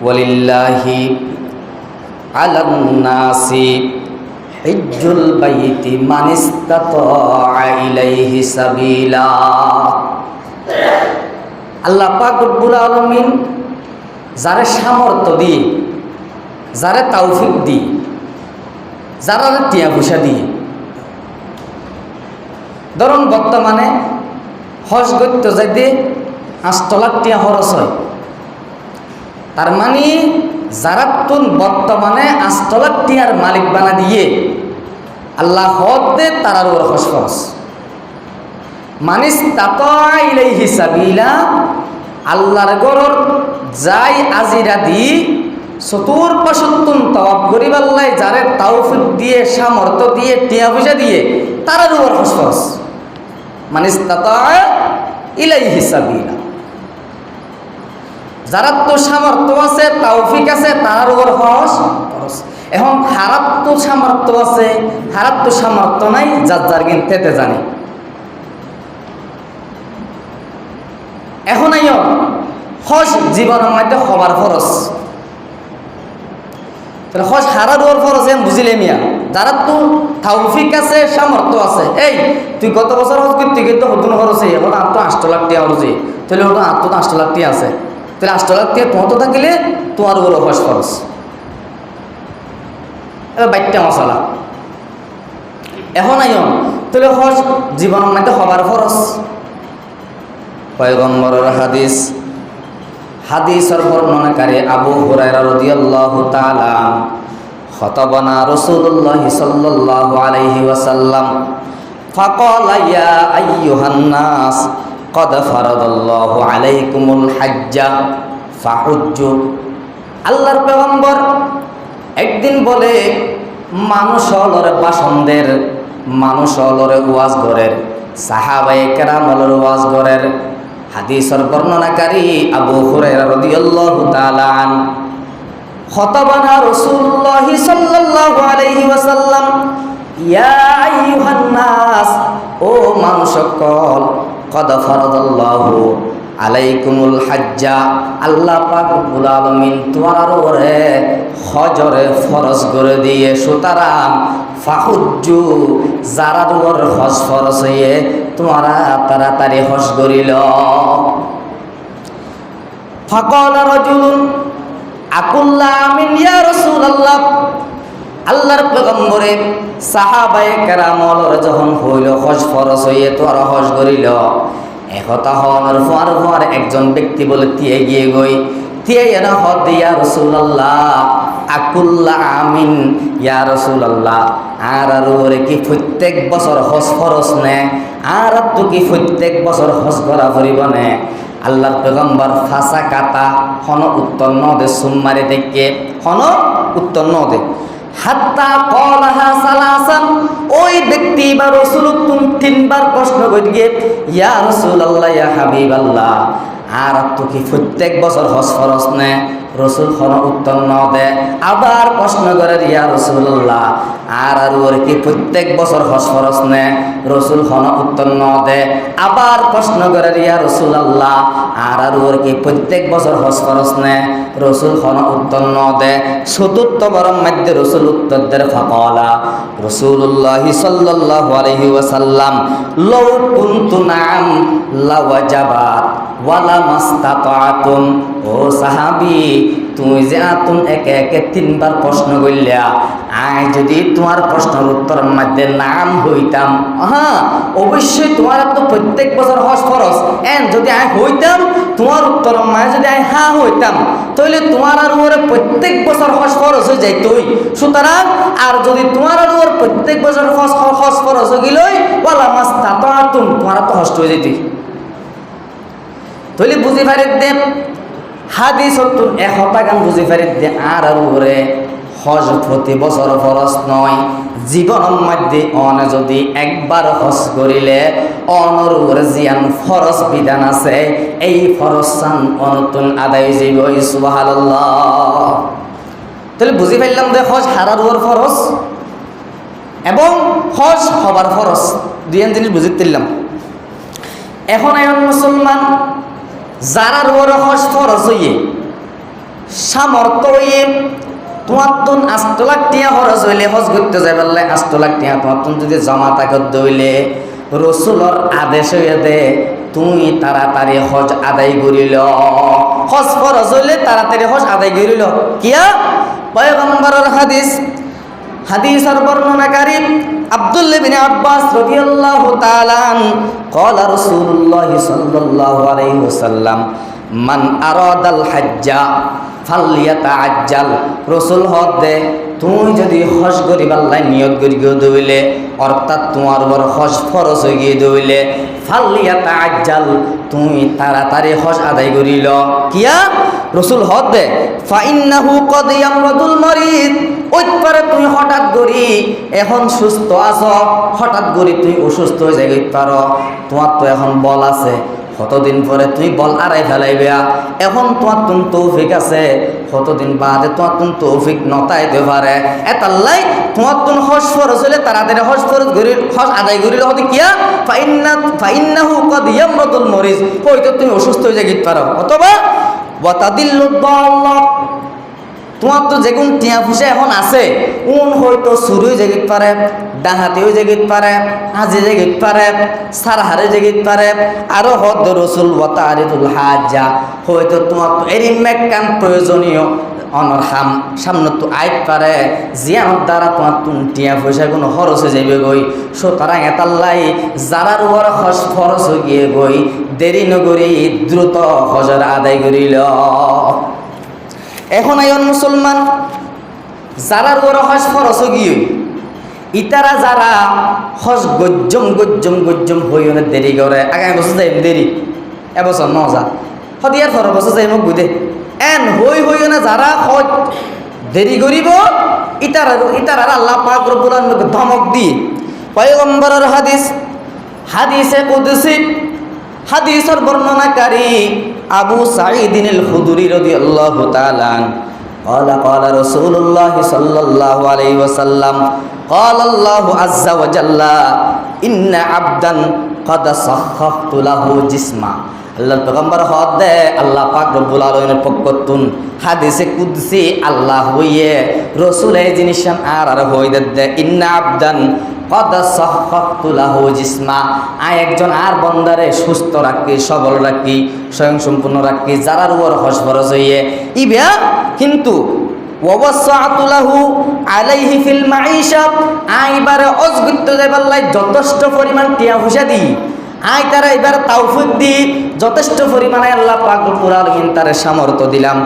ওয়ালিল্লাহি আলান নাসি হিজ্জুল বাইতি মান ইসতাতা ইলাইহি সাবিলা। আল্লাহ পাক রব্বুল আলামিন যারে সামর্থ্য দিয়ে, যারে তৌফিক দিয়ে, যারা টিয়া পয়সা দিয়ে, ধরুন বর্তমানে হজ করতে যাইতে 8 লাখ টিয়া খরচ হয়। তার মানে যারা তুন বর্তমানে 8 লাখ টিয়ার মালিক বানা দিয়ে আল্লাহ হজ দে তারার ওর হজ খরচ মানিস তাতা ইলাইহি সাবিলা। আল্লাহর গরর যাই আজিরা দি চতুর্পাশতুন তওয়াব করিবাল্লাই যারে তৌফিক দিয়ে, সামর্থ্য দিয়ে, টিয়া পয়সা দিয়ে তারার ওর হজ খরচ মানিস তাতা ইলাইহি সাবিলা। যারা তো সামর্থ্য আছে, তৌফিক আছে, তার ওর হজ খরচ। এখন খারাপ তো সামর্থ্য আছে, খারাপ তো সামর্থ্য নাই, যার যার গিনতে জানি। এখন আইও হজ জীবনের মধ্যে হবার ফরজ, তাহলে হজ হারার ওর ফরজ বুঝিলে মিয়া। যারা তো তৌফিক আছে, সামর্থ্য আছে, এই তুই গত বছর হজ করতে কিন্তু হতুন খরচে এখন আর তো 8 লাখ টাকা খরচে, তাহলে ওটা আর তো 8 লাখ টাকা আছে, তাহলে 8 লাখ টাকা তোমার তো থাকিলে তোমার ওর হজ খরচ। এবার বাইকটা মশালা এখন আইও তাহলে হজ জীবনের মধ্যে হবার ফরজ। পয়গম্বরের হাদিসের বর্ণনাকারী আবু হুরায়রা রাদিয়াল্লাহু তাআলা খতাবানা রাসূলুল্লাহ সাল্লাল্লাহু আলাইহি ওয়াসাল্লাম ফাকালা ইয়া আইয়ুহান নাস ক্বাদ ফারাদাল্লাহু আলাইকুমুল হাজ্জা ফাহুজ্জু। আল্লাহর পয়গম্বর একদিন বলে মানুষ হলরে বাসনদের, মানুষ হলরে ওয়াজ করের, সাহাবায়ে কেরাম হলরে ওয়াজ করের। হাদিসের বর্ণনাকারী আবু হুরায়রা রাদিয়াল্লাহু তাআলা আন খতাবানা রাসূলুল্লাহ সাল্লাল্লাহু আলাইহি ওয়াসাল্লাম ইয়া আইয়ুহান নাস, ও মানুষ সকল, ক্বাদ ফারাদাল্লাহু আলাইকুমুল হাজ্জা, আল্লাহ পাক রব্বুল আলামিন তোমার উপরে হজরে ফরজ করে দিয়ে, সুতরাং ফাহুজ্জু, যারা তোমার হজ ফরজ হয়ে তোমরা তাড়াতাড়ি হজ করিল। ফাকালা রাজুলুন আকুল্লা আমিন ইয়া রাসূলুল্লাহ। আল্লাহর পয়গম্বরে সাহাবায়ে কেরামর যখন হইল হজ ফরজ হয়ে তোরা হজ করিল, একথা হওয়ার পর একজন ব্যক্তি বলে দিয়ে গিয়ে গই দিয়ে এরা হদ ইয়া রাসূলুল্লাহ আকুল্লা আমিন ইয়া রাসূলুল্লাহ, আর ওরে কি প্রত্যেক বছর হজ ফরজ নে, আর তো কি প্রত্যেক বছর হজ করা করিব নে? আল্লাহর পয়গম্বর ফাসা কাতা হন উত্তর ন দে, সুম্মারে দেখে হন উত্তর ন দে। হাত্তা কলাহা সালাসান, ওই ব্যক্তি বা রাসূল 3বার প্রশ্ন করে গিয়ে ইয়া রাসূলুল্লাহ ইয়া হাবিবাল্লাহ, আর তো কি প্রত্যেক বছর হজ ফরজ নে? রাসূল কোন উত্তর ন দে। আবার প্রশ্ন করে ইয়া রাসূলুল্লাহ, আর ওর কি প্রত্যেক বছর হজ ফরজ নে? রাসূল কোন উত্তর ন দে। আবার প্রশ্ন করে ইয়া রাসূলুল্লাহ, আর ওর কি প্রত্যেক বছর হজ ফরজ নে? রাসূল কোন উত্তর ন দে। চতুর্থ বরম মধ্যে রাসূল উত্তর দেন ফাকালা রাসূলুল্লাহ সাল্লাল্লাহু আলাইহি ওয়াসাল্লাম লাউ কুনতু নাম লাওয়াজাবাত ওয়ালা মাস্তাতাতুম। ও সাহাবী, তুমি যে আতুন একে একে 3বার প্রশ্ন করলিয়া, আয় যদি তোমার প্রশ্নের উত্তরের মধ্যে নাম হইতাম, হ্যাঁ অবশ্যই তোমার তো প্রত্যেক বছর হজ ফরজ, এন যদি আয় হইতাম তোমার উত্তরের মাঝে যদি আয় হ্যাঁ হইতাম, তাহলে তোমার আর ওর প্রত্যেক বছর হজ ফরজ হয়ে যাইতই। সুতরাং আর যদি তোমার আর ওর প্রত্যেক বছর হজ ফরজ হয়ে গেলই ওয়ালা মাস্তাতাতুম, তোমার তো হজ হয়ে যেত। তাহলে বুঝি পারি দে হাদিস একতা গান বুঝি পারি দে আর ওরে হজ প্রতি বছর ফরজ নয়, জীবনের মধ্যে অন যদি একবার হজ করিলে অনর জিয়ান ফরজ বিধান আছে, এই ফরজ চান অনতুন আদায় জীব। সুবহানাল্লাহ। তাহলে বুঝি পাইলাম যে হজ হারার ওর ফরজ এবং হজ হবার ফরজ দুই জিনিস বুঝি তুললাম। এখন এখন মুসলমান যারা ওর হজ ফরজ হইয়ে সামর্থ্য হইয়ে তোমার তুন 8 লাখ টিয়া খরচ হইলে হজ করতে যাই পারলে 8 লাখ টিয়া তোমার তুন যদি জমা তাকত হইলে রসুলর আদেশ হইয়া দে তুমি তাড়াতাড়ি হজ আদায় করিল। হজ ফরজ হইলে তাড়াতাড়ি হজ আদায় করিল। কিয়া পয়গম্বরের হাদিসের বর্ণনাকারী আব্দুল্লাহ বিন আব্বাস রাদিয়াল্লাহু তাআলা قال رسول الله صلى الله عليه وسلم মান আরাদাল হাজ্জা ফালইয়াতাআজ্জাল। রাসূল হদে তুমি যদি হজ করিবার লাই নিয়ত করি দইলে অর্থাৎ তোমার উপর হজ ফরজ হয়ে গিয়ে দইলে ফালইয়াতাআজ্জাল তুমি তাড়াতাড়ি হজ আদায় করিল। কিয়া রাসূল হদে ফাইন্নাহু কদ ইয়ামরাদুল মারিদ। ওই পারে তুমি হঠাৎ করি এখন সুস্থ আছো, হঠাৎ করি তুই অসুস্থ হয়ে যাই পারো, তোমার তো এখন বল আছে, কতদিন পরে তুই বল আড়াই ফেলাইবে, এখন তোমার তুন তৌফিক আছে, কতদিন বাদে তোমার তুন তৌফিক নতাইতে পারে। এতাল্লাই তোমার তুন হজ ফরজ হইলে তাড়াতাড়ি হজ ফরজ করি হজ আদায় করিলে হতে কিয়া ফাইন্নাহু কদ ইয়ামরাদুল মারিদ। হয়তো তুমি অসুস্থ হয়ে যাই পারো, অথবা ওয়াতাদিল্লু দাল্লাহ তোমার তো যেগুন টিয়া ফুসে এখন আছে উন হয়তো চুরি জেগিত পারে, ডাহাতিও জেগিত পারে, আজি জেগিত পারে, সারহারে জেগিত পারে, আরো হদ রসুল ওয়াতারিদুল হাজ্জা হয়তো তোমার তো এরি মেকান প্রয়োজনীয় অনর সামনে তো আইত পারে জিয়ানোর দ্বারা তোমার তুন টিয়া পয়সা কোনো খরচে যাইবে গই। সুতরাং এতাল্লাই যারার উপর হজ খরচ হয়ে গিয়ে গই দেরি নগরী দ্রুত হজর আদায় করিল। এখন আইন মুসলমান যারার বড় হজ ফরজ গিয়ে ইতারা যারা হজ গজ্জম হই অনেক দেরি করে আগামী বছর যাই দেরি এবছর নজা হদিয়ার ফর বছর যাই মোক বুঝে এন হই না যারা হজ দেরি করিব ইতারার আল্লাহ পাক রব্বুল আলামিন ধমক দি পয়গম্বরের হাদিসে কুদসি হাদিসের বর্ণনাকারী আবু সাঈদ আল খুদরি রাদিয়াল্লাহু তাআলা قال قال رسول الله صلى الله عليه وسلم قال الله عز وجل إن عبدا قد سخخت له جسما। আল্লাহর পয়গম্বর হদে আল্লাহ পাক রব্বুল আলামিনের পক্ষতুন হাদিসে কুদসি আল্লাহ হইয়ে রাসূল এই জিনিস আর হই দে ইন্না আবদান কদ সাহহাতু লাহু জিসমা। আয় একজন আর বন্দারে সুস্থ রাখি, সবল রাখি, স্বয়ং সম্পূর্ণ রাখি, যারার উপর হজ ফরজ হইয়ে ইবা কিন্তু ওয়াসাআতু লাহু আলাইহি ফিল মাঈশা। আইবারে অজগুত্ত দেবাল্লাই যথেষ্ট পরিমাণ টিয়া পয়সা দি আয় তারা এবার তাওফিক দি যথেষ্ট পরিমাণে আল্লাহ পাক রব্বুল আলামিন তার সামর্থ্য দিলাম।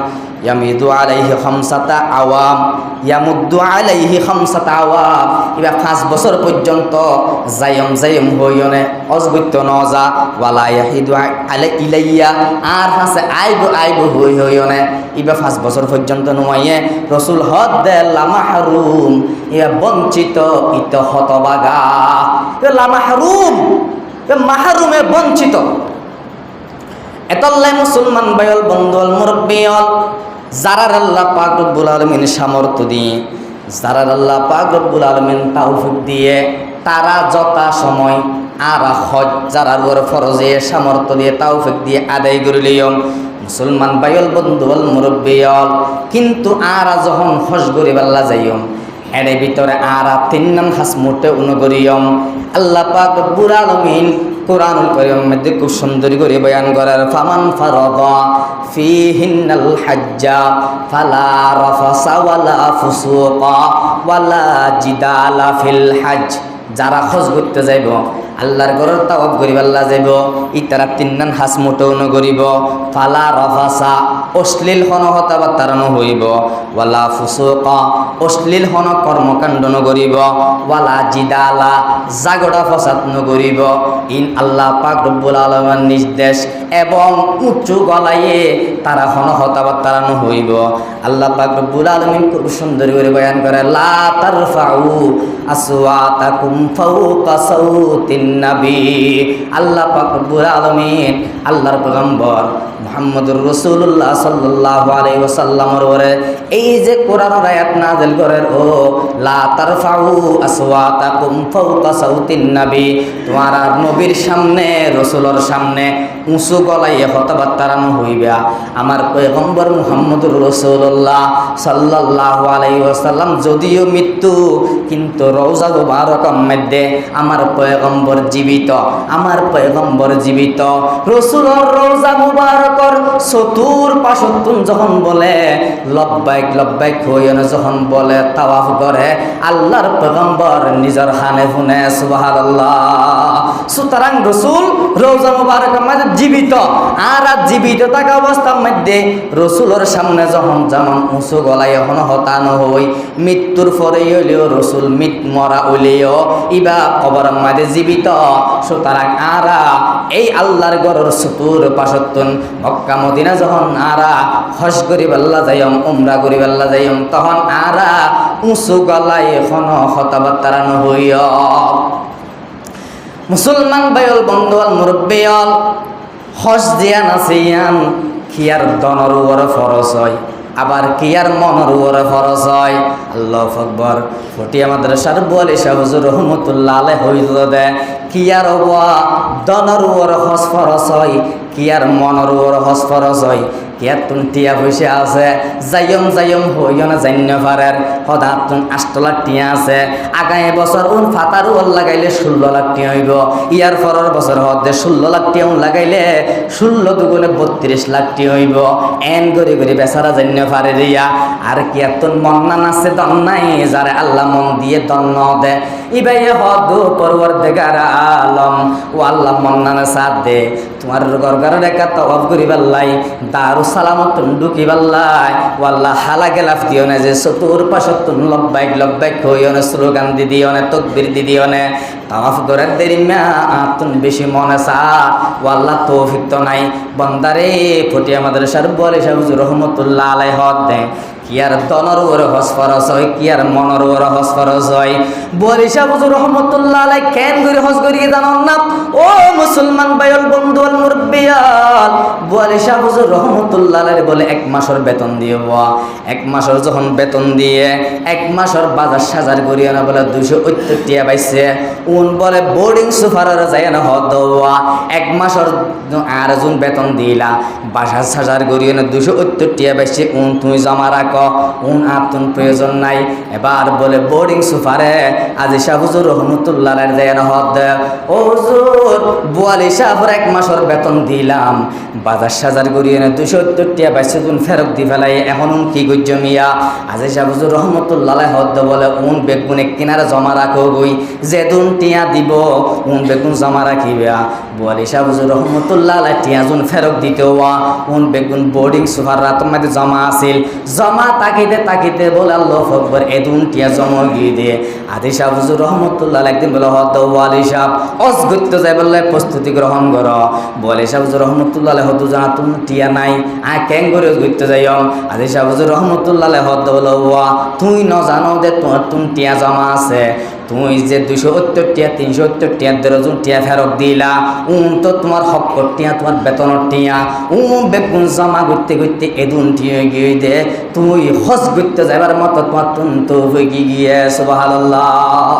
ইয়ামিদু আলাইহি খামসাতা আওয়াম ইয়ামুদ্দু আলাইহি খামসাতা আওয়াম। এবার 5 বছর পর্যন্ত যায়ম হইয়নে অজগুত্য নজা ওয়ালা ইয়াহিদু আলাই ইলাইয়া আর হাসে আইব হইয়নে এবার 5 বছর পর্যন্ত নমাইয়ে রাসূল হদ দে লামাহরুম ইয়া বঞ্চিত ইত হতবাগা লামাহরুম মাহরুমে বঞ্চিত। এতল্লাই মুসলমান বায়ল বন্ধুল মুরব্বিয়ল যারার আল্লাহ পাক রব্বুল আলামিন সামর্থ্য দিয়ে, যারার আল্লাহ পাক রব্বুল আলামিন তাওফিক দিয়ে তারা যথা সময় আর হজ যারার উপর ফরজে সামর্থ্য দিয়ে তাওফিক দিয়ে আদায় করিলিয়ম মুসলমান বায়ল বন্ধুল মুরব্বিয়ল। কিন্তু আরা যখন হজ করিবাল্লা যাইয়ম এর ভিতরে আরা 3 নাম খাস মোটে অনুগরিয়ম। আল্লাহ পাক রব্বুল আলামিন কুরআনুল কারীমের মধ্যে খুব সুন্দর করে বয়ান করার ফামান ফারাদা ফিহিনাল হাজ্জা ফালা রাফাসা ওয়ালা ফুসুকা ওয়ালা জিদালা ফিল হজ। যারা হজ করতে যাইব আল্লাহর ঘরের তাওয়াফ করিবাল্লা যাইব ইতারা 3 নাম হাস মোটে অনুগরিব। ফালা রাফাসা অশ্লীল হন কথাবার্তা হইব, ওয়ালা ফুসুকা অশ্লীল হন কর্মকাণ্ড নগরিব, ওয়ালা জিদালা জাগড়া ফসাদ নগরিব। ইন আল্লাহ পাক রব্বুল আলামিনের নির্দেশ এবং উঁচু গলায়ে তারা হন কথাবার্তা হইব। আল্লাহ পাক রব্বুল আলামিন খুব সুন্দর করে বয়ান করে লা তারফাউ আসওয়াতাকুম ফাওকা সাউতিন নবী। আল্লাহ পাক রব্বুল আলামিন আল্লাহর পয়গম্বর মুহাম্মদুর রাসূলুল্লাহ সাল্লাল্লাহু আলাইহি ওয়াসাল্লামের উপরে এই যে কোরআনের আয়াত নাযিল করেন, ও লা তারফাউ আসওয়াতাকুম ফাওকা সাউতিন নবী, তোমারা নবীর সামনে রাসূলের সামনে উঁচু গলায় কথাবার্তা হইবা। আমার পয়গম্বর মুহাম্মদুর রাসূলুল্লাহ সাল্লাল্লাহু আলাইহি ওয়াসাল্লাম যদিও মৃত্যু, কিন্তু রওজা মুবারকের মধ্যে আমার পয়গম্বর জীবিত, আমার পয়গম্বর জীবিত। রাসূলের রওজা মুবারকের চতুর্পাশে যখন বলে লব্বাইক লব্বাইক হইনা, যখন বলে তাওয়াফ করে, আল্লাহর পয়গম্বর নিজের হানে শুনে সুবহানাল্লাহ। সুতরাং রাসূল রওজা মুবারকের মধ্যে জীবিত, আর জীবিত থাকা অবস্থার মধ্যে রাসূলের সামনে যখন যেমন উঁচু গলায় এখন হতানো হই, মৃত্যুর পরে হইলেও রাসূল মরা হইলেও ইবা কবরের মধ্যে জীবিত। সুতরাং আরা এই আল্লাহর ঘরের চতুর্পাশে মক্কা মদিনা যখন আরা হজ করিবাল্লা যাইম, উমরা করিবাল্লা যাইম, তখন আরা উঁচু গলায় এখন কথাবার্তা হইয়। মুসলমান ভাইল বন্ধুয়াল মুরব্বিয়াল, হজ দিয়া নাচিয়ান কিয়ার দনর উপরে ফরজ হয়, আবার কিয়ার মনের উপরে ফরজ হয়। আল্লাহু আকবার। ফটিয়া মাদ্রাসার বুয়ালি শাহ হুজুর রহমতুল্লাহ আলাইহি হইল দে কিয়ার দনর উপরে হজ ফরজ হয়, কিয়ার মনের উপরে হজ ফরজ হয়। কিয়ার তুন টিয়া পয়সা আছে, যাইম হইও না জান্য পারের, হঠাৎ তুন 8 লাখ টিয়া আছে, আগামী বছর উন ফাতারু লাগাইলে 16 লাখ টিয়া হইব, ইয়ার পরের বছর হতে 16 লাখ টিয়া লাগাইলে 16 দুগুণে 32 লাখ টিয়া হইব। এন গরি গরি বেচারা জান্য পারে রিয়া। আর কিয়ার তুন মন্নান আছে দন নাই, যারে আল্লাহ মন দিয়ে দন্ন দে, ইবাই হদ পরওয়ারদিগার আলম, ও আল্লাহ মন্নানে সাথ দে, তোমার গরগার রেখা তওয়াফ করিবাল্লাই, দারু সালামত ঢুকিবাল্লাই, ও আল্লাহ হালা গেলাফ দিও না, যে চতুর্পাশে তুন লব্বাইক লব্বাইক হইও না, স্লোগান দি দিও না, তকবীর দি দিও না, তাওয়াফ করার দেরি মা তুন বেশি মনে চা, ও আল্লাহ তৌফিক তো নাই। বন্দারে ফটিয়া মাদ্রাসার বুয়ালি শাহ হুজুর রহমতুল্লাহ আলাইহি হদ দে কিয়ার দনর ওর হজ ফরজ হয়, কিয়ার মনর ওর হজ ফরজ হয়। বুয়ালি শাহ হুজুর রহমতুল্লাহ আলাইহি কেন করে হজ করি জানান না? ও মুসলমান ভাইল বন্ধু আল মুরব্বিয়াল, বুয়ালি শাহ হুজুর রহমতুল্লাহ আলাইহি বলে 1 মাসের বেতন দিয়ে, 1 মাসের যখন বেতন দিয়ে 1 মাসের বাজার সাজার করিয়া না বলে 278 টিয়া পাইছে। উন বলে বোর্ডিং সুপারের যায় না হদ 1 মাসের আর যখন বেতন দিলা বাজার সাজার করিয়া না 278 টিয়া পাইছে, উন তুমি জমা রাখ, উন আতুন প্রয়োজন নাই। এবার বলে বোর্ডিং সুপারে আজি শাহ হুজুর রহমতুল্লাহ আলাইহি যায় না হদ, ও হুজুর বুয়ালি শাহর 1 মাসের বেতন দিলাম, বাজার সাজার করিয়ে না 270 টিয়া পাইছে, তুন ফেরত দি ফেলাই, এখন কি করছ মিয়া? আজি শাহ হুজুর রহমতুল্লাহ আলাইহি হদ বলে উন বেগুন কিনারে জমা রাখো গই, যে দুন টিয়া দিব উন বেগুন জমা রাখিবা। বুয়ালি শাহ হুজুর রহমতুল্লাহ আলাইহি টিয়া যুন ফেরত দিতে উন বেগুন বোর্ডিং সুপার রাত মধ্যে জমা আছিল, জমা তাকিতে বলে আল্লাহু আকবার, এদুন টিয়া জমা গিয়ে দিয়ে আদি শাহ হুজুর রহমতুল্লাহ একদিন বলে হদ ওয়ালি শাহ অসগত্য যাই বললে প্রস্তুতি গ্রহণ কর। বলে শাহ হুজুর রহমতুল্লাহ হদ জানা তুমি টিয়া নাই, কেন করে অসগত্য যাইম? আদি শাহ হুজুর রহমতুল্লাহ হদ বলো তুই ন জানো যে তোমার তুমি টিয়া জমা আছে, তুই যে 270 টিয়া 370 টিয়া দরজন টিয়া ফেরত দিলা, তো তোমার হক টিয়া, তোমার বেতনের টিয়া, বেগুন জমা করতে করতে এদুন টিয়া গিয়ে দে, তুই হজ করতে যাবার মতো তোমার তুন তো হয়ে গিয়ে সুবহানাল্লাহ।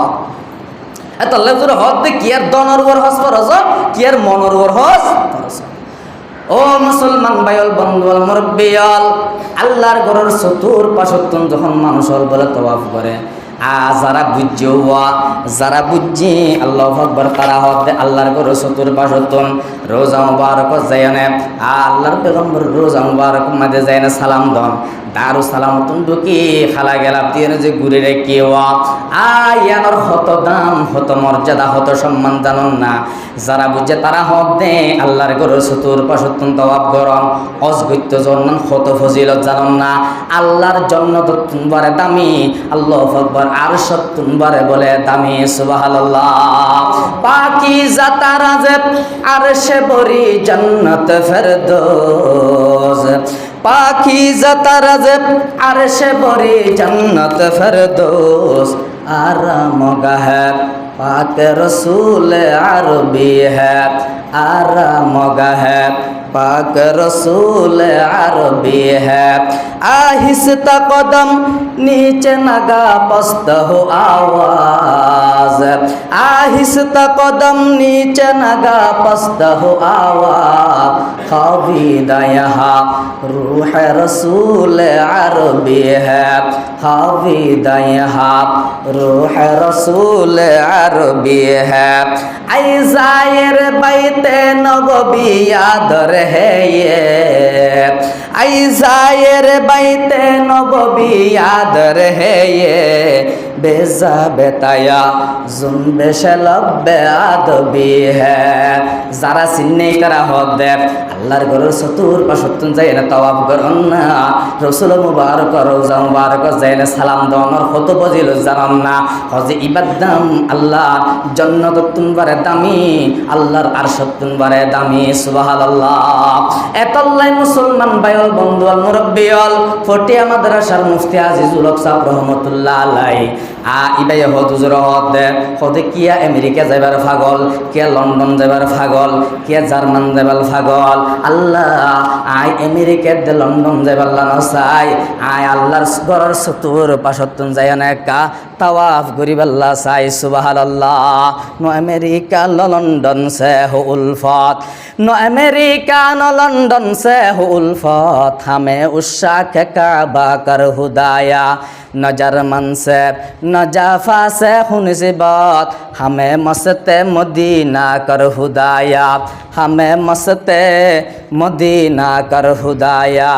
এত লেজুর হজ দে কি আর দনর ওর হজ ফরজ, কি আর মনর ওর হজ ফরজ। ও মুসলমান ভাইল বন্ধুয়াল মুরব্বিয়াল, আল্লাহর ঘরের চতুর্পাশে যখন মানুষ বলে তওয়াফ করে, যারা বুঝছে যারা বুঝছি আল্লাহু আকবার, তারা হতে আল্লাহর ঘরের চতুর্পাশে রোজা মুবারক যায় না, আল্লাহর পয়গম্বর রোজা মুবারক মাঝে যায় না সালাম দন, দারু সালাম ঢুকি খালা গেলাম দিয়ে যে ঘুরে রেখে ইয়ানোর হত দাম, হত মর্যাদা, হত সম্মান জানন না। যারা বুঝছে তারা হতে আল্লাহর ঘরের চতুর্পাশে তওয়াফ গরম অজগত্য জন্ম হত ফজিলত জানন না। আল্লাহর জন্য তো তুমবারে দামি, আল্লাহু আকবার, আর সত্তুনবারে বলে দামি সুবহানাল্লাহ। পাকিজা তারা যে আরশে বরি জান্নাত ফেরদৌস, পাকিজা তারা যে আরশে বরি জান্নাত ফেরদৌস, আরাম গাহে পাক রসূল আরবি है, आराम गाहे पाक रसूल अरबी है। आहिस्ता कदम नीचे नगा पस्त हो आवाज, आहिस्ता कदम नीचे नगा पस्त हो आवाज, खाविदा यहाँ रूह रसूल अरबी है, खाविदा यहाँ रूह रसूल अरबी है। आई जायर बैते नबवी याद रहे ये, आई जायर बैते नबवी याद रहे ये, बेजा बेताया जुम्बेश लब्बे आदबी है। যারা চিন্নে তারা হক দেব আল্লাহর ঘরের চতুর পাশতুন যাই না তাওয়াব করুন না, রসুল মুবারক রওজা মুবারক যাই না সালাম দনর কত ফজিলত জানান না। হজে ইবাদাম আল্লাহ জান্নাতুন বারে দামি, আল্লাহর আরশতুন বারে দামি। সুবহানাল্লাহ। এতল্লাই মুসলমান ভাইল বন্ধু আল মুরব্বিয়াল ফটিয়া মাদ্রাসার মুফতি আজিজুল হক সাহেব রহমাতুল্লাহ আলাইহি ইবাই হজুর হদ হদে কিয়া আমেরিকা যাইবার পাগল, কিয়া লন্ডন যাইবার পাগল, কিয়া জার্মান যাইবার পাগল। আল্লাহ আই আমেরিকা দে লন্ডন যাইবার লানো চাই, আই আল্লাহর ঘরের চতুর পাশতুন যাই না একা তাওয়াফ করিবাল্লাহ চাই। সুবহানাল্লাহ। নো আমেরিকা নো লন্ডন সে হো উলফত, নো আমেরিকা নো লন্ডন সে হো উলফত, হামে উশাক কাবা কর হুদায়া, न जर्मन से न जाफा से हुनसिबत, हमें मस्ते मदीना कर हुदाया, हमें मस्ते मदीना कर हुदाया।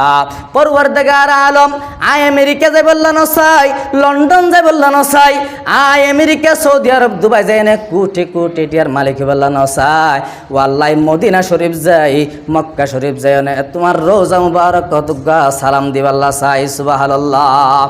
परवरदिगार आलम आय अमेरिका যাই বললা না চাই, লন্ডন যাই বললা না চাই, আয় আমেরিকা সৌদি আরব দুবাই যাই না কোটি কোটি টিয়ার মালিক বললা না চাই, ওয়াল্লাহি মদিনা শরীফ যাই মক্কা শরীফ যাই না তোমার রোজা মুবারক কতগা সালাম দিবাল্লা চাই। সুবহানাল্লাহ।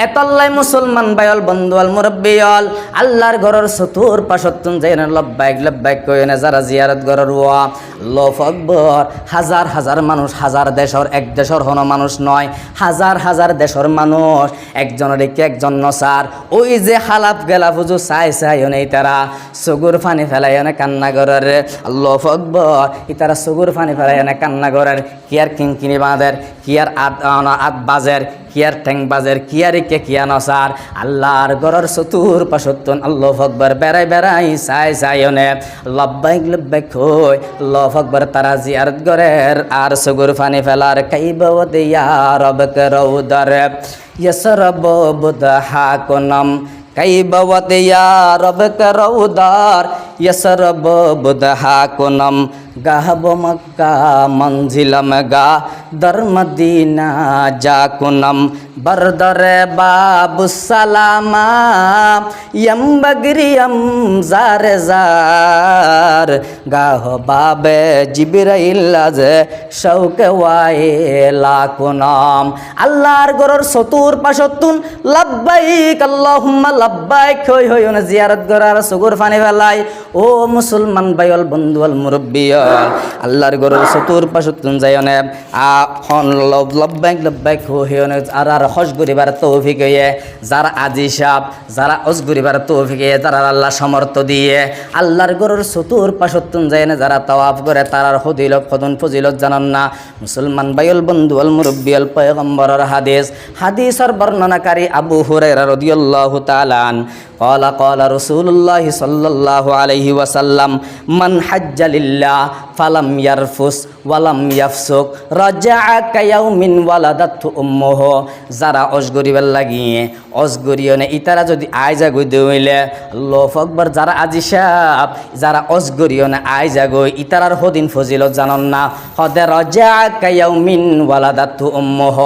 এতল্লাই মুসলমান ভাইল বন্ধু আল মুরব্বিয়াল আল্লাহর ঘরের চতুর পাশতুন যাই না লব্বাইক লব্বাইক কই না যারা জিয়ারত ঘরের ওয়া আল্লাহু আকবার। হাজার হাজার মানুষ, হাজার দেশর এক দেশর হন মানুষ নয়, হাজার হাজার দেশর মানুষ একজনের কি একজন নসার। ওই যে হালাপ গেলা বুঝু চাই চাই নেই তারা চগুর ফানি ফেলাই এনে কান্না করার। আল্লাহু আকবার। ইতারা চগুর ফানি ফেলাই এনে কান্না করার। কি আর কিনকিনি বাঁধের, কি আর আত বাজের, কিয়ার ঠ্যাং বাজের, কিয়ার কে কিয়া নসার। আল্লাহর ঘরের চতুর পাশতুন আল্লাহু আকবার বেড়াই বেড়াই চাই চাই নে লব্বাইক লব্বাইক হই আল্লাহু আকবার। তারা জিয়ারত গরের আর চগুর ফানি ফেলার। কাইবাওয়াত ইয়া রবক রউদার ইয়াসরাব বুদহা কোনম, কাইবাওয়াত ইয়া রবক রউদার ইয়াসরাব বুদহা কোনম, গাহব মক্কা মঞ্জিলম গা দর মদিনা যা কুনম, বরদরে বাবু সালামা यम बगरियम जार जार, गाह बाबे जिब्राइल आजे शौक वाए लाखो नाम। আল্লাহর ঘরের চতুর পাশতুন লব্বাইক আল্লাহুম্মা লব্বাইক হই হই না জিয়ারত করার সুগুর ফানি ফেলাই। ও মুসলমান ভাইল বন্ধু আল মুরব্বিয়াল আল্লাহর ঘরের চতুর পাশতুন যায়নে হন লব্বাইক লব্বাইক হই না আর হজ করিবার তৌফিক হয়ে যারা আজি সাহেব যারা হজ করিবার তৌফিক হয়ে যারা আল্লাহ সমর্থ দিয়ে আল্লাহর ঘরের চতুর পাশতুন যায়নে যারা তাওয়াফ করে তারার ফজিলত ফজিলত জানান না। মুসলমান ভাইল বন্ধু আল মুরব্বিয়াল পয়গম্বরের হাদিসের বর্ণনাকারী আবু হুরায়রা রাদিয়াল্লাহু তাআলা আন قال قال رسول الله صلى الله عليه وسلم من حج لله فلم يرفث ولم يفسق رجع كيوم ولدته امه। যারা অজগরিবার লাগিয়ে অজগরিয়নে ইতারা যদি আইজা গই দেইলে আল্লাহু আকবার। যারা আজি সাহেব যারা অজগরিয়নে আইজা গই ইতারার হদিন ফজিলত জানন না। হদে রাজা কায়াউমিন ওয়ালাদাতু উম্মুহ,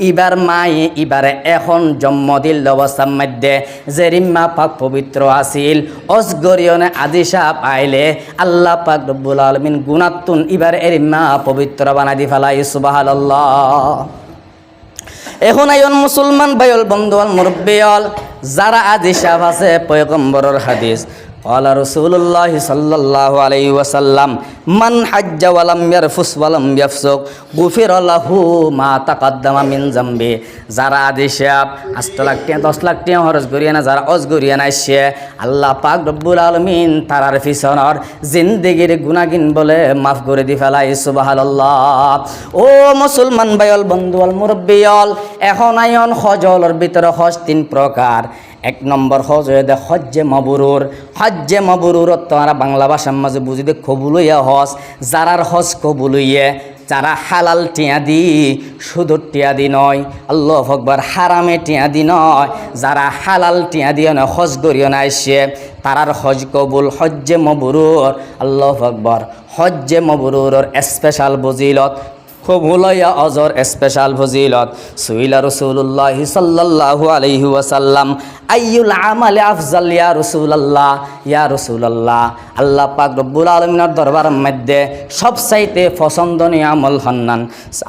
ইবার মায়ে ইবারে এখন জন্ম দিল অবস্থার মধ্যে জেরিম্মা পাক পবিত্র আসিল। অজগরিয়নে আজি সাহেব আইলে আল্লাহ পাক রব্বুল আলামিন গুনাতুন ইবার এরিম্মা পবিত্র বানাই দি ফেলাই। সুবহানাল্লাহ। এখন আইন মুসলমান ভাইল বন্ধু আল মুরব্বিয়াল যারা আজি সাহেব আছে পয়গম্বরের হাদিস قال رسول الله صلى الله عليه وسلم মান হাজ্জা ওয়ালাম ইয়ারফুস ওয়ালাম ইয়াফসুক গুফির লাহু মা তাকাদ্দামা মিন জামবি। যারা আদিশাব 8 লাখ টাকা 10 লাখ টাকা খরচ করিয়া না, যারা অজ করিয়া নাইছে আল্লাহ পাক রব্বুল আলামিন তারার পিছনের জিন্দেগির গুনাহগিন বলে মাফ করে দি ফেলাই। সুবহানাল্লাহ। ও মুসলমান ভাইল বন্ধুল মুরব্বিয়ল, এখন আইন হজলের ভিতরে হজ 3 প্রকার। 1 নম্বর হজ হয়ে দে হজ্জে মাবরুর। হজ্জে মাবরুর তোমরা বাংলা ভাষার মাঝে বুঝি দে কবুলইয়া হজ। যারার হজ কবুলইয়ে, যারা হালাল টিয়া দি, সুদূর টিয়া দি নয়, আল্লাহু আকবার, হারামে টিয়া দি নয়, যারা হালাল টিয়া দিয়ে নয় হজ করিও না আসে তারার হজ কবুল। হজ্জে মাবরুর, আল্লাহু আকবার, হজ্জে মাবরুরের স্পেশাল ফজিলত, কবুলইয়া অজর স্পেশাল ফজিলত। সুইলা রাসূলুল্লাহ সাল্লাল্লাহু আলাইহি ওয়াসাল্লাম আইয়ুল আমালি আফজাল ইয়া রাসূলুল্লাহ, ইয়া রাসূলুল্লাহ, আল্লাহ পাক রব্বুল আলামিনের দরবারের মধ্যে সবচাইতে পছন্দনীয় আমল হন্নান।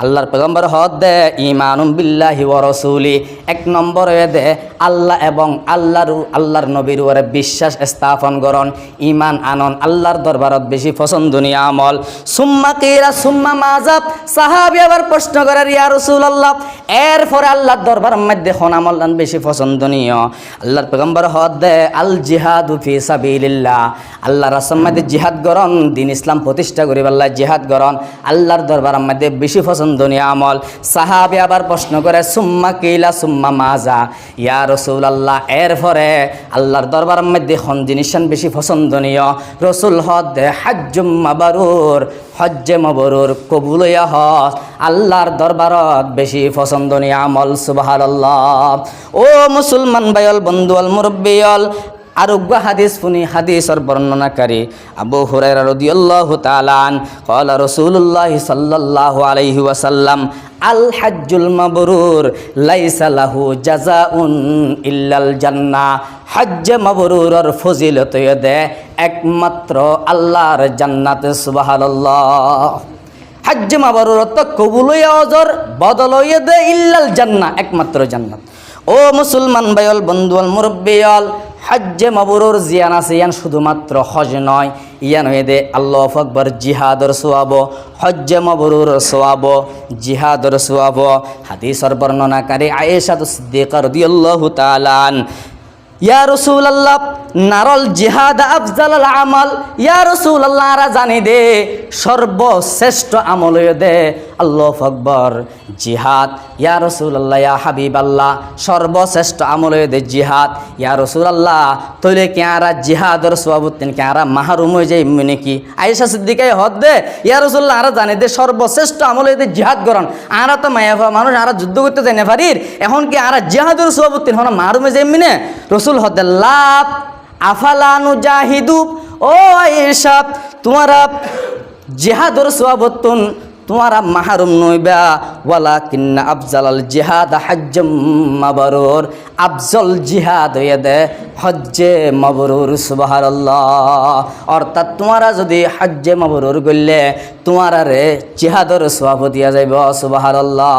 আল্লাহর পয়গম্বর হদ দে ঈমানুম বিল্লাহি ওয়া রাসূলি। 1 নম্বরে দে আল্লাহ এবং আল্লাহর নবীর উপরে বিশ্বাস স্থাপন করন, ঈমান আনন, আল্লাহর দরবারত বেশি পছন্দনীয় আমল। সুম্মা কিরা সুম্মা মাযাব, সাহাবী আবার প্রশ্ন করেন ইয়া রাসূলুল্লাহ, এরপরে আল্লাহর দরবারের মধ্যে কোন আমল বেশি পছন্দনীয়? আল্লাহর পয়গম্বর হদ দে আল জিহাদু ফি সাবিলিল্লাহ, আল্লাহর রাস্তার মধ্যে জিহাদ করন, দ্বীন ইসলাম প্রতিষ্ঠা করি আল্লাহ জিহাদ করন, আল্লাহর দরবারের মধ্যে বেশি পছন্দনীয় আমল। সাহাবী আবার প্রশ্ন করে সুম্মা কিলা সুম্মা মাজা, ইয়া রাসূলুল্লাহ, এরপরে আল্লাহর দরবারের মধ্যে কোন জিনিস বেশি পছন্দনীয়? রাসূল হদ দে হজ্জুম মাবরুর, হজ্জে মাবরুর, কবুলইয়া হজ আল্লাহর দরবারত বেশি পছন্দনীয় আমল। সুবহানাল্লাহ। ও মুসলমান ভাইল বন্ধুল মুরব্বিয়ল, আরোগ্য হাদিস শুনি, হাদিসের বর্ণনাকারী আবু হুরায়রা রাদিয়াল্লাহু তাআলা আন ক্বালা রাসূলুল্লাহ সাল্লাল্লাহু আলাইহি ওয়াসাল্লাম আল হজ্জুল মাবরুর লাইসা লাহু জাযাউন ইল্লাল জান্নাহ। হজ্জে মাবরুরের ফজিলত দে একমাত্র আল্লাহর জান্নাতে। সুবহানাল্লাহ। হজ্জে মাবরুর তো কবুলইয়া অজর বদল হইয়া দে ইল্লাল জান্নাহ, একমাত্র জান্নাত। ও মুসলমান ভাইল বন্ধুল মুরব্বিয়ল, হজ্জে মাবরুর জিয়ান আছে, ইয়ান শুধুমাত্র হজ নয়, ইয়ান হয়ে দে আল্লাহু আকবার জিহাদর সওয়াব, হজ্জে মাবরুর সওয়াব, জিহাদর সওয়াব। হাদিসের বর্ণনাকারী আয়েশা সিদ্দিকা রাদিয়াল্লাহু তাআলা আন ইয়া রাসূলুল্লাহ নারল জিহাদ আফজালুল আমাল, ইয়া রাসূলুল্লাহ আরা জানি দে সর্বশ্রেষ্ঠ আমল দে আল্লাহু আকবার জিহাদ। ইয়া রাসূলুল্লাহ, ইয়া হাবিবাল্লাহ, সর্বশ্রেষ্ঠ আমল দে জিহাদ। ইয়া রাসূলুল্লাহ, তইলে কি আরা জিহাদর সওয়াবতিন কি আরা মাহরুম হয়ে যাই নাকি? আয়েশা সিদ্দিকায়ে হদ দে ইয়া রাসূলুল্লাহ আরা জানি দে সর্বশ্রেষ্ঠ আমল দে জিহাদ করন, আরা তো মায়া মানুষ, আরা যুদ্ধ করতে যাই না পারির, এখন কি আরা জিহাদর সওয়াবতিন হন মাহরুম হয়ে যাই মিনে? রাসূল হদাল্লাহ আফালানু জাহিদু, ও আয়েশা তোমারা জিহাদর সওয়াবতুন তোমারা মাহরুম নইবা, ওয়ালাকিন্না আফজালাল জিহাদ হজ্জুম মাবরুর, আফজল জিহাদ হইয়া দে হজ্জে মাবরুর। সুবহানাল্লাহ। অর্থাৎ তোমারা যদি হজ্জে মাবরুর করলে তোমারা রে জিহাদর সওয়াব দিয়া যাইব। সুবহানাল্লাহ।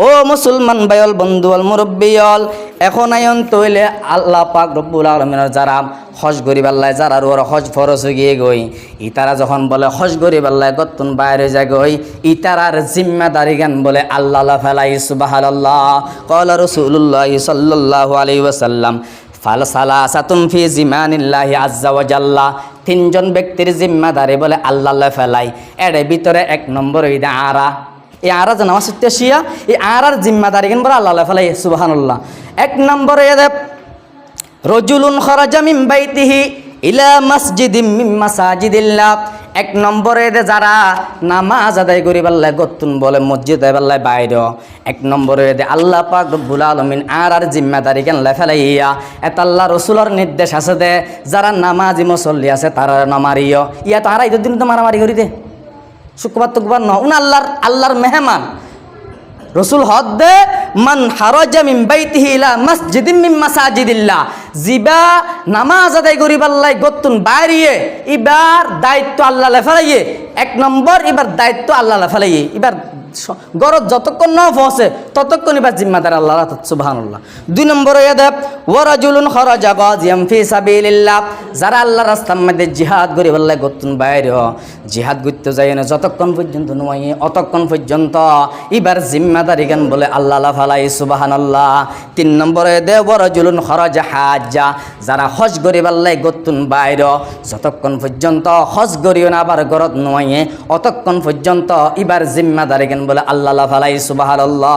ও মুসলমান ভাইল বন্ধুল মুরব্বিয়ল, এখন আয়ন তইলে আল্লাহ পাক রব্বুল আলামিনের যারা হজ গরিব আল্লাহ, যারা ওর হজ ফরজ গিয়ে গই, ইতারা যখন বলে হজ গরিব আল্লাহ গতুন বাইরে যায় গই, ইতারার জিম্মাদারি গান বলে আল্লাহ ফেলাই। সুবহানাল্লাহ। ক্বালা রাসূলুল্লাহ সাল্লাল্লাহু আলাইহি ওয়াসাল্লাম ফাল সালাসাতুন ফি জিমানিল্লাহি আযজা ওয়া জাল্লা, 3 জন ব্যক্তির জিম্মাদারি বলে আল্লাহ ফেলাই। এর ভিতরে 1 নম্বর হইদে আরা, এই আরা যে নামাজ শিয়া, এই আরার জিম্মাদারি গান বলে আল্লাহ ফেলাই। সুবহানাল্লাহ। 1 নম্বরে রজুলুন খরাজা মিন বাইতিহি ইলা মসজিদিম মিন মাসাজিদিল্লাহ, 1 নম্বরে যারা নামাজ আদায় করি বাল্লাহ গতুন বলে মসজিদ বাল্লাহ বাইরে, 1 নম্বরে আল্লাহ পাক রব্বুল আলামিন আর জিম্মাদারি কেন ফেলাইয়া এত আল্লাহ রসুলের নির্দেশ আছে দে যারা নামাজি মুসল্লি আছে তারা নামারিও, ইয়া তো আর ঈদের দিন তো মারামারি করি দে, শুক্রবার তুকবার ন, উন আল্লাহর মেহমান। রসুল হদ দে মান হারাজা মিন বাইতিহি ইলা মসজিদিম মিন মাসাজিদিল্লাহ, জিবা নামাজ আদায় করিব আল্লাহ গতুন বাইরিয়ে, এবার দায়িত্ব আল্লাহ ফেলাইয়ে, 1 নম্বর এবার দায়িত্ব আল্লাহ ফেলাইয়ে, এবার গরজ যতক্ষণ না পৌঁছে ততক্ষণ এবার জিম্মাদার আল্লাহ সুবহানাল্লাহ। 2 নম্বরে এদেব ওয়ারাজুলুন খরাজা গাজিয়াম ফি সাবিলিল্লাহ, যারা আল্লাহর রাস্তার মধ্যে জিহাদ করে বললে গতুন বাইরে জিহাদ করতে যায় না যতক্ষণ পর্যন্ত নয় অতক্ষণ পর্যন্ত এবার জিম্মাদারি গান বলে আল্লাহ ফালাই সুবহানাল্লাহ। 3 নম্বরে এদেব ওয়ারাজুলুন খরাজা হাজ্জা, যারা হজ করে বললে গতুন বাইরে যতক্ষণ পর্যন্ত হজ করিও না আবার গরত নয় অতক্ষণ পর্যন্ত এবার জিম্মাদারি গান বলে আল্লাহ ফালাই সুবহানাল্লাহ।